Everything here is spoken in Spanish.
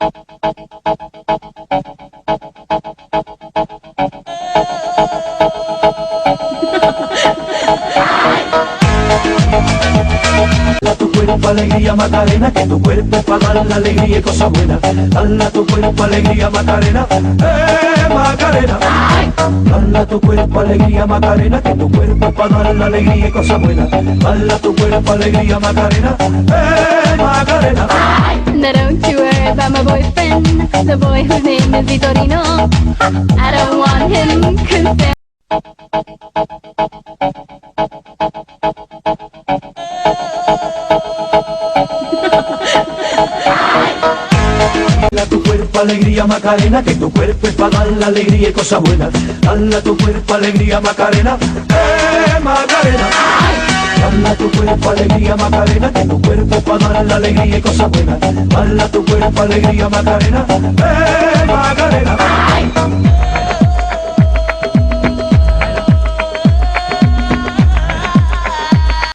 Dala tu cuerpo alegría Macarena, que tu cuerpo es para dar la alegría y cosas buenas. Dala tu cuerpo alegría Macarena, Macarena. Dala tu cuerpo alegría Macarena, que tu cuerpo es para dar la alegría y cosas buenas. Dala tu cuerpo alegría Macarena, Macarena. Now don't you worry about my boyfriend, the boy whose name is Vitorino. I don't want him concerned. Dala tu cuerpo alegría Macarena, que tu cuerpo es para dar la alegría y cosas buenas. Dala tu cuerpo alegría Macarena, Macarena. Dala tu cuerpo alegría Macarena, que tu cuerpo es para dar la alegría y cosas buenas. Dala tu cuerpo alegría Macarena,